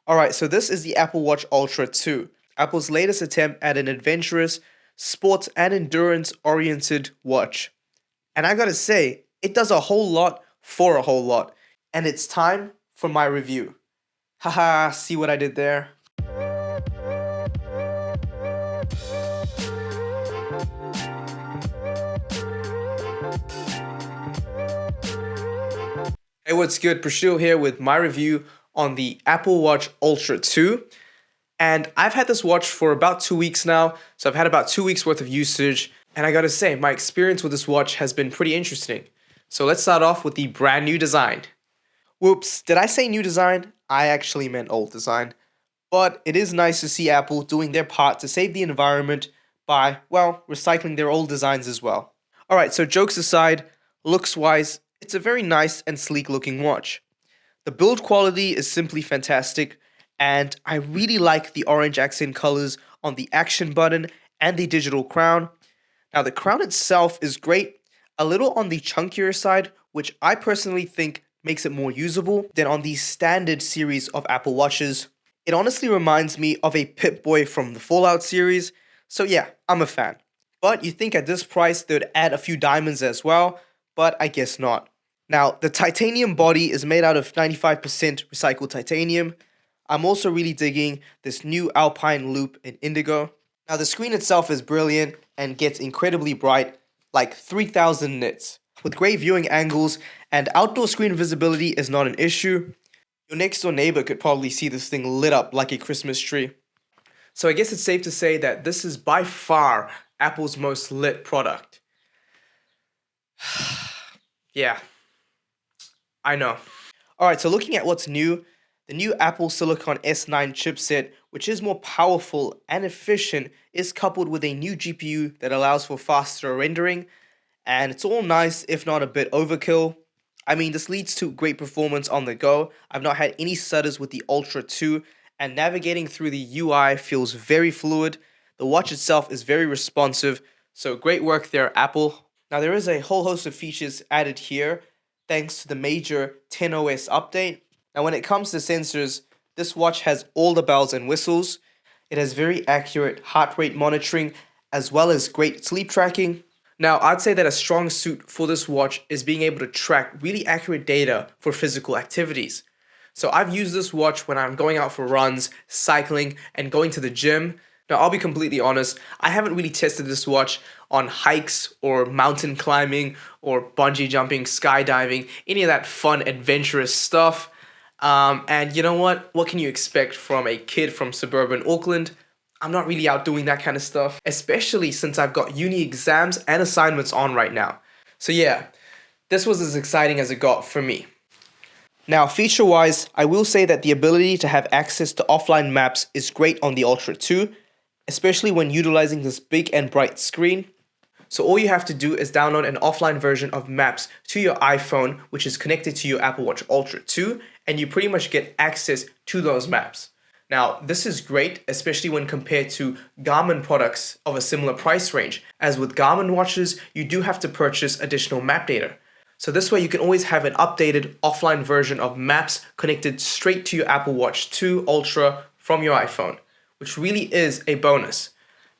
Alright, so this is the Apple Watch Ultra 2, Apple's latest attempt at an adventurous, sports and endurance oriented watch. And I gotta say, it does a whole lot for a whole lot. And it's time for my review. Haha, see what I did there? Hey, what's good? Prash here with my review on the Apple Watch Ultra 2. And I've had this watch for about 2 weeks now, so I've had about 2 weeks worth of usage. And I gotta say, my experience with this watch has been pretty interesting. So let's start off with the brand new design. Whoops, did I say new design? I actually meant old design. But it is nice to see Apple doing their part to save the environment by, well, recycling their old designs as well. Alright, so jokes aside, looks-wise, it's a very nice and sleek looking watch. The build quality is simply fantastic, and I really like the orange accent colors on the action button and the digital crown. Now the crown itself is great, a little on the chunkier side, which I personally think makes it more usable than on the standard series of Apple Watches. It honestly reminds me of a Pip-Boy from the Fallout series, so yeah, I'm a fan. But you think at this price they'd add a few diamonds as well, but I guess not. Now, the titanium body is made out of 95% recycled titanium. I'm also really digging this new Alpine loop in indigo. Now, the screen itself is brilliant and gets incredibly bright, like 3000 nits. With great viewing angles and outdoor screen visibility is not an issue. Your next door neighbor could probably see this thing lit up like a Christmas tree. So I guess it's safe to say that this is by far Apple's most lit product. Yeah, I know. Alright, so looking at what's new, the new Apple Silicon S9 chipset, which is more powerful and efficient, is coupled with a new GPU that allows for faster rendering, and it's all nice if not a bit overkill. I mean, this leads to great performance on the go. I've not had any stutters with the Ultra 2, and navigating through the UI feels very fluid. The watch itself is very responsive, so great work there, Apple. Now there is a whole host of features added here thanks to the major 10OS update. Now when it comes to sensors, this watch has all the bells and whistles. It has very accurate heart rate monitoring as well as great sleep tracking. Now I'd say that a strong suit for this watch is being able to track really accurate data for physical activities. So I've used this watch when I'm going out for runs, cycling, and going to the gym. Now, I'll be completely honest, I haven't really tested this watch on hikes or mountain climbing or bungee jumping, skydiving, any of that fun, adventurous stuff. And you know what? What can you expect from a kid from suburban Auckland? I'm not really out doing that kind of stuff, especially since I've got uni exams and assignments on right now. So yeah, this was as exciting as it got for me. Now, feature-wise, I will say that the ability to have access to offline maps is great on the Ultra 2, especially when utilizing this big and bright screen. So all you have to do is download an offline version of Maps to your iPhone, which is connected to your Apple Watch Ultra 2, and you pretty much get access to those maps. Now, this is great, especially when compared to Garmin products of a similar price range, as with Garmin watches, you do have to purchase additional map data. So this way you can always have an updated offline version of Maps connected straight to your Apple Watch 2 Ultra from your iPhone, which really is a bonus.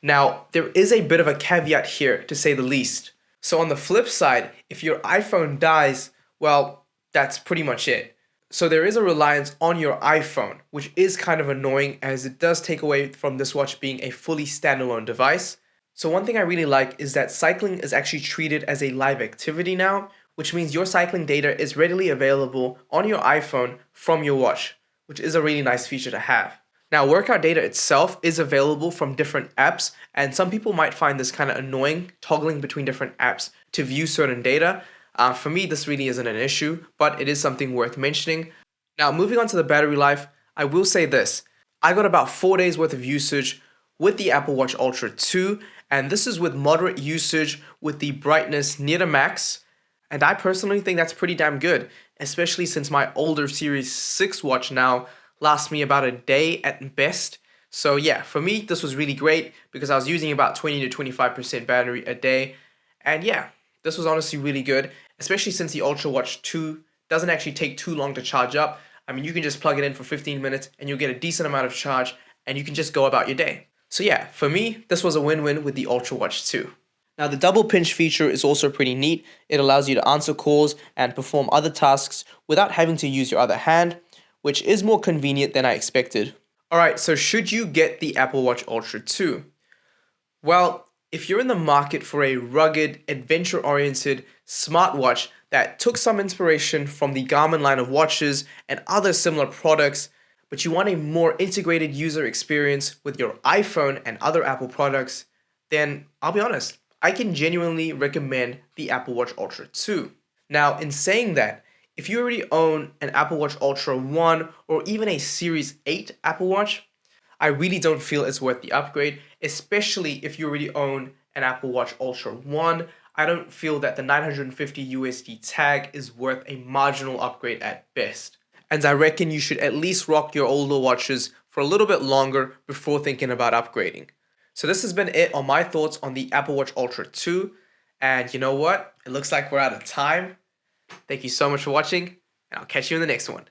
Now, there is a bit of a caveat here, to say the least. So on the flip side, if your iPhone dies, well, that's pretty much it. So there is a reliance on your iPhone, which is kind of annoying as it does take away from this watch being a fully standalone device. So one thing I really like is that cycling is actually treated as a live activity now, which means your cycling data is readily available on your iPhone from your watch, which is a really nice feature to have. Now, workout data itself is available from different apps, and some people might find this kind of annoying, toggling between different apps to view certain data. For me, this really isn't an issue, but it is something worth mentioning. Now, moving on to the battery life, I will say this. I got about 4 days worth of usage with the Apple Watch Ultra 2, and this is with moderate usage with the brightness near to max. And I personally think that's pretty damn good, especially since my older Series 6 watch now lasts me about a day at best. So yeah, for me, this was really great because I was using about 20 to 25% battery a day. And yeah, this was honestly really good, especially since the Ultra Watch 2 doesn't actually take too long to charge up. I mean, you can just plug it in for 15 minutes and you'll get a decent amount of charge and you can just go about your day. So yeah, for me, this was a win-win with the Ultra Watch 2. Now, the double pinch feature is also pretty neat. It allows you to answer calls and perform other tasks without having to use your other hand, which is more convenient than I expected. Alright, so should you get the Apple Watch Ultra 2? Well, if you're in the market for a rugged, adventure-oriented smartwatch that took some inspiration from the Garmin line of watches and other similar products, but you want a more integrated user experience with your iPhone and other Apple products, then I'll be honest, I can genuinely recommend the Apple Watch Ultra 2. Now, in saying that, if you already own an Apple Watch Ultra 1 or even a Series 8 Apple Watch, I really don't feel it's worth the upgrade, especially if you already own an Apple Watch Ultra 1. I don't feel that the 950 USD tag is worth a marginal upgrade at best. And I reckon you should at least rock your older watches for a little bit longer before thinking about upgrading. So this has been it on my thoughts on the Apple Watch Ultra 2. And you know what? It looks like we're out of time. Thank you so much for watching, and I'll catch you in the next one.